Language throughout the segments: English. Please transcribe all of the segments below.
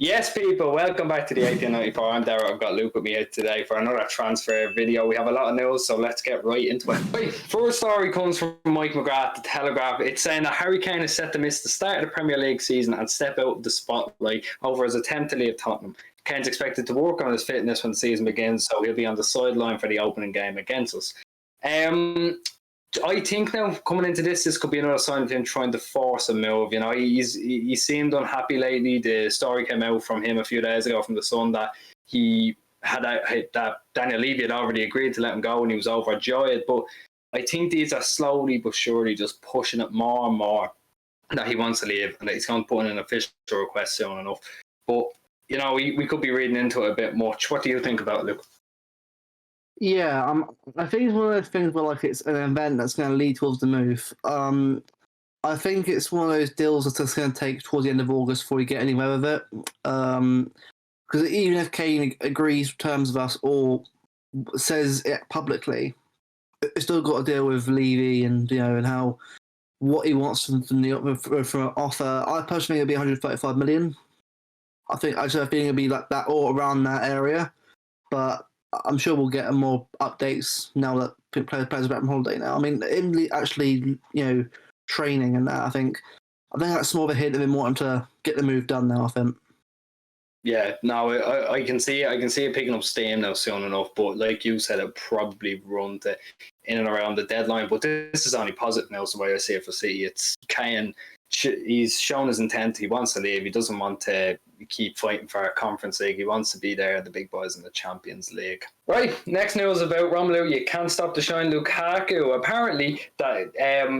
Yes, people, welcome back to the 1894. I'm Dario. I've got Luke with me here today for another transfer video. We have a lot of news, so let's get right into it. Right, first story comes from Mike McGrath, The Telegraph. It's saying that Harry Kane is set to miss the start of the Premier League season and step out of the spotlight over his attempt to leave Tottenham. Kane's expected to work on his fitness when the season begins, so he'll be on the sideline for the opening game against us. I think now coming into this could be another sign of him trying to force a move. You know, he seemed unhappy lately. The story came out from him a few days ago from the Sun that he had that Daniel Levy had already agreed to let him go and he was overjoyed. But I think these are slowly but surely just pushing it more and more that he wants to leave and that he's going to put in an official request soon enough. But you know, we could be reading into it a bit much. What do you think about it, Luke? Yeah, I think it's one of those things where like it's an event that's going to lead towards the move. I think it's one of those deals that's just going to take towards the end of August before we get anywhere with it. Because even if Kane agrees terms with us or says it publicly, it's still got to deal with Levy and and how what he wants from an offer. I personally think it'll be 135 million. I think it'll be like that or around that area, but I'm sure we'll get more updates now that players are back from holiday now. I mean, him actually, training and that, I think that's more of a hint of him wanting to get the move done now, I think. Yeah, no, I can see it. I can see it picking up steam now soon enough. But like you said, it'll probably run to in and around the deadline. But this is only positive now, so the way I see it for City. It's Kane. He's shown his intent. He wants to leave. He doesn't want to keep fighting for a Conference League. He wants to be there, the big boys in the Champions League. Right, next news about Romelu. You can't stop the shine. Lukaku. Apparently, that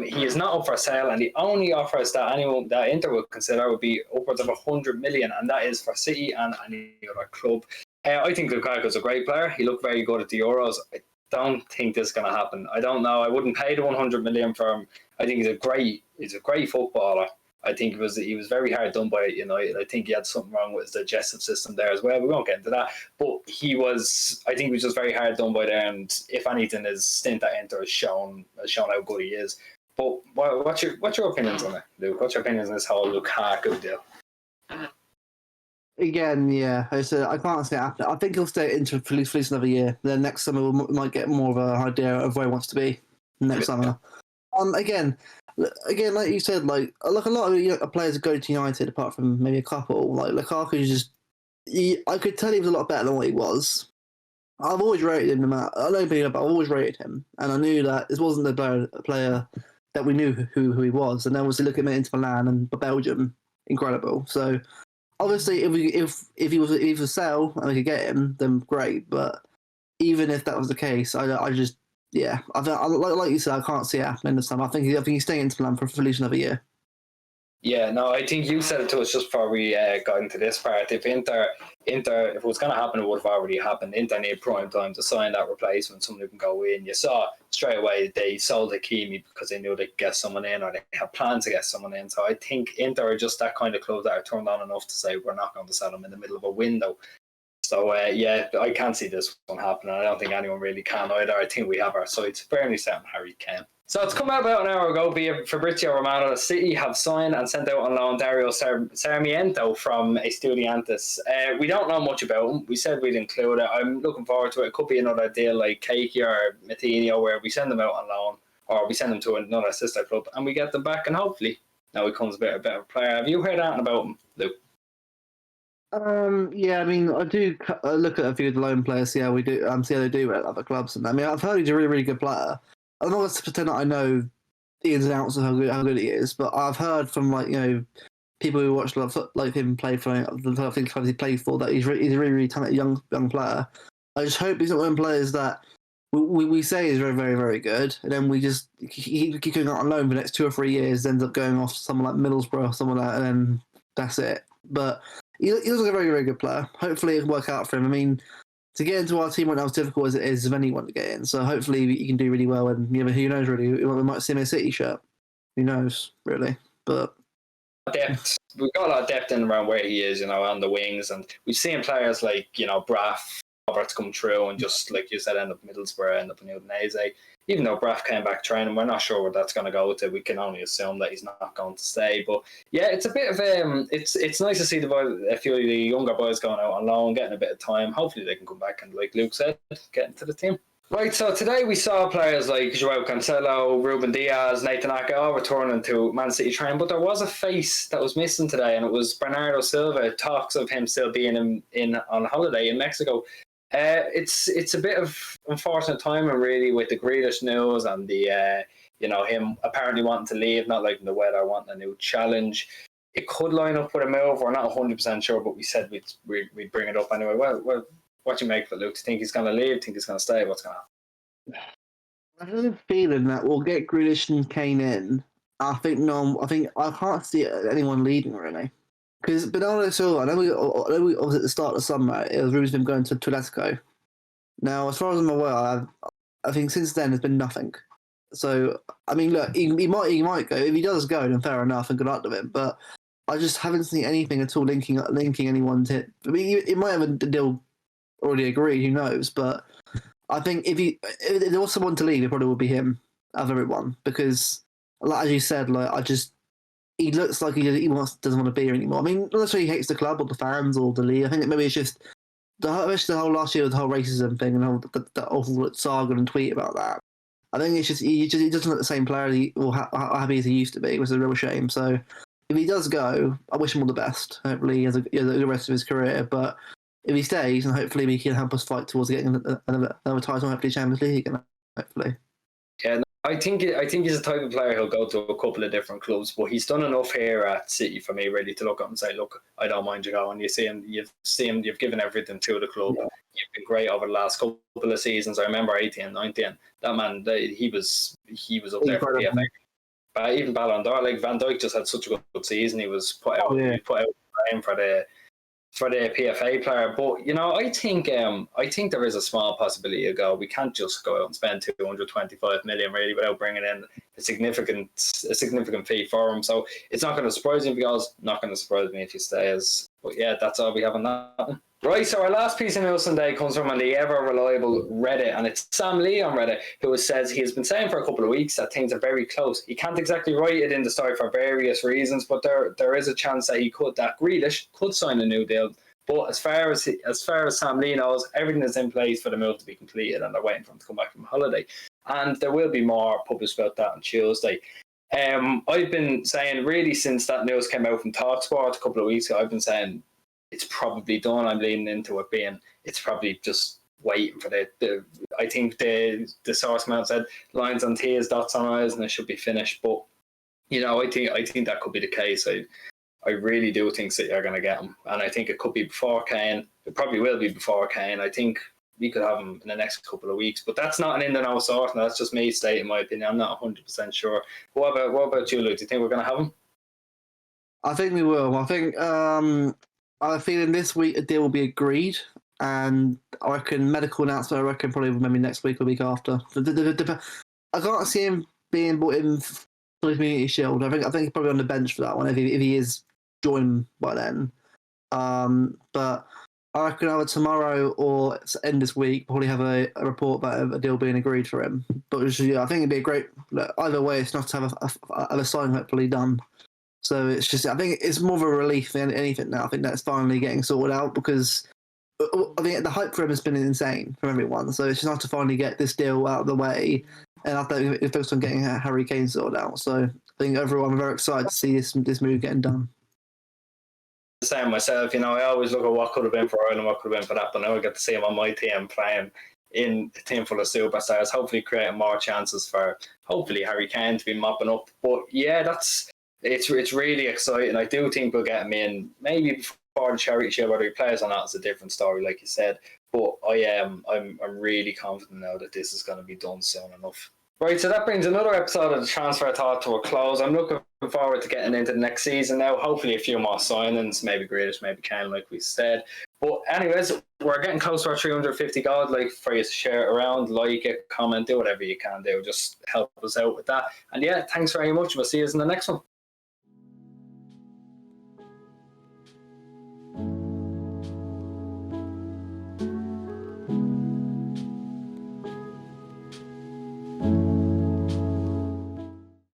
he is not up for sale, and the only offers that Inter would consider would be upwards of 100 million, and that is for City and any other club. I think Lukaku is a great player. He looked very good at the Euros. I don't think this is going to happen. I don't know. I wouldn't pay the 100 million for him. I think he's a great footballer. I think he was very hard done by United. I think he had something wrong with his digestive system there as well. We won't get into that. But I think he was just very hard done by there. And if anything, his stint at Inter has shown how good he is. But what's your opinions on it, Luke? What's your opinions on this whole Lukaku deal? Again, yeah, I can't say after. I think he'll stay into for at least another year. Then next summer we might get more of an idea of where he wants to be next summer. Again, like you said, like a lot of players go to United, apart from maybe a couple. Like Lukaku is just, I could tell he was a lot better than what he was. I've always rated him. I don't think, but I've always rated him, and I knew that this wasn't a player that we knew who he was. And then obviously look at him into Milan and Belgium, incredible. So obviously, if he was for sale and we could get him, then great. But even if that was the case, I just. Yeah, like you said, I can't see it happening this time. I think he's staying into Milan for at least another year. Yeah, no, I think you said it to us just before we got into this part. If Inter, if it was going to happen, it would have already happened. Inter need prime time to sign that replacement, someone who can go in. You saw straight away they sold Hakimi because they knew they could get someone in, or they had plans to get someone in. So I think Inter are just that kind of club that are turned on enough to say we're not going to sell them in the middle of a window. So, yeah, I can't see this one happening. I don't think anyone really can either. I think we have our sights firmly set on Harry Kane. So it's come out about an hour ago via Fabrizio Romano. City have signed and sent out on loan Dario Sarmiento from Estudiantes. We don't know much about him. We said we'd include it. I'm looking forward to it. It could be another deal like Keke or Matinho where we send them out on loan or we send them to another sister club and we get them back and hopefully now he becomes a better player. Have you heard anything about him, Luke? Yeah, I mean, I do look at a few of the loan players, see how we do, see how they do at other clubs. And I mean, I've heard he's a really, really good player. I'm not going to pretend that I know the ins and outs of how good he is, but I've heard from people who watch like him play for the things clubs he played for that he's a really, really talented young player. I just hope he's not one of the players that we say is very, very, very good, and then we just keep going out on loan for the next 2 or 3 years, ends up going off to someone like Middlesbrough or someone like that, and then that's it. But he looks like a very, very good player. Hopefully it'll work out for him. I mean, to get into our team right now is difficult as it is of anyone to get in. So hopefully he can do really well. And who knows, really? We might see him in a City shirt. Who knows, really? But depth. We've got a lot of depth in around where he is, on the wings. And we've seen players like, Braff, Roberts come through and just, like you said, end up Middlesbrough, end up in Udinese. even though Braff came back training, we're not sure where that's going to go to. We can only assume that he's not going to stay. But yeah, it's a bit of it's nice to see a few of the younger boys going out on loan, getting a bit of time. Hopefully they can come back and, like Luke said, get into the team. Right, so today we saw players like Joao Cancelo, Ruben Diaz, Nathan Ake all returning to Man City training, but there was a face that was missing today, and it was Bernardo Silva. Talks of him still being in on holiday in Mexico. It's a bit of unfortunate timing, really, with the Grealish news and the him apparently wanting to leave, not liking the weather, wanting a new challenge. It could line up with a move. We're not 100% sure, but we said we'd bring it up anyway. Well, what do you make of it, Luke? Do you think he's going to leave? Think he's going to stay? What's going to happen? I have a feeling that we'll get Grealish and Kane in. I I can't see anyone leaving, really. Because Bernardo Silva, I know we was at the start of the summer, it was rumours of him going to Atletico. Now, as far as I'm aware, I think since then there's been nothing. So, I mean, look, he might go. If he does go, then fair enough, and good luck to him. But I just haven't seen anything at all linking anyone to it. I mean, it might have a deal already agreed, who knows? But I think if there was someone to leave, it probably would be him out of everyone. Because, like as you said, he looks like he doesn't want to be here anymore. I mean, not necessarily he hates the club or the fans or the league. I think maybe it's just the whole last year with the whole racism thing and the awful saga and tweet about that. I think it's just he doesn't look the same player or how happy as he used to be, which is a real shame. So if he does go, I wish him all the best. Hopefully he has the rest of his career. But if he stays, and hopefully he can help us fight towards getting another title, hopefully Champions League, and hopefully. Yeah, I think he's the type of player who'll go to a couple of different clubs, but he's done enough here at City for me really to look up and say, look, I don't mind you going. You've given everything to the club. Yeah. You've been great over the last couple of seasons. I remember 18, 19. That man, he was up there for PFA. But even Ballon d'Or, like Van Dijk just had such a good season. He was put out for the PFA player. But I think there is a small possibility of go. We can't just go out and spend 225 million really without bringing in a significant fee for him. So it's not going to surprise me if he goes. Not going to surprise me if he stays. But yeah, that's all we have on that one. Right, so our last piece of news today comes from the ever-reliable Reddit, and it's Sam Lee on Reddit, who says he has been saying for a couple of weeks that things are very close. He can't exactly write it in the story for various reasons, but there is a chance that Grealish could sign a new deal. But as far as Sam Lee knows, everything is in place for the move to be completed, and they're waiting for him to come back from holiday. And there will be more published about that on Tuesday. I've been saying really since that news came out from TalkSport a couple of weeks ago, I've been saying it's probably done. I'm leaning into it being it's probably just waiting for I think the source man said lines on T's, dots on I's, and it should be finished. But I think that could be the case. I really do think City are going to get him, and I think it could be before Kane. It probably will be before Kane. I think we could have him in the next couple of weeks, but that's not an in and out sort. That's just me stating my opinion. I'm not 100% sure. What about you, Luke? Do you think we're going to have him? I think we will. I think I have a feeling this week a deal will be agreed, and I reckon medical announcement. I reckon probably maybe next week or week after. I can't see him being brought in for the Community Shield. I think he's probably on the bench for that one if he is joined by then. But I reckon either tomorrow or end this week probably have a report about a deal being agreed for him. But I think it'd be a great. Either way, it's nice to have a signing hopefully done. So it's just, I think it's more of a relief than anything now. I think that's finally getting sorted out because I think the hype for him has been insane from everyone. So it's just nice to finally get this deal out of the way. And I think it's focused on getting Harry Kane sorted out. So I think everyone, I'm very excited to see this move getting done. Same myself, I always look at what could have been for Ireland, what could have been for that, but now I get to see him on my team playing in a team full of superstars, hopefully creating more chances for hopefully Harry Kane to be mopping up. But yeah, it's really exciting. I do think we'll get him in maybe before the Charity Shield. Whether he plays or not is a different story, like you said. But I'm really confident now that this is going to be done soon enough. Right, so that brings another episode of the Transfer Talk to a close. I'm looking forward to getting into the next season now. Hopefully a few more signings, maybe Grealish, maybe Kane, like we said. But anyways, we're getting close to our 350 goal. I'd like for you to share it around, like it, comment, do whatever you can do. Just help us out with that. And yeah, thanks very much. We'll see you in the next one.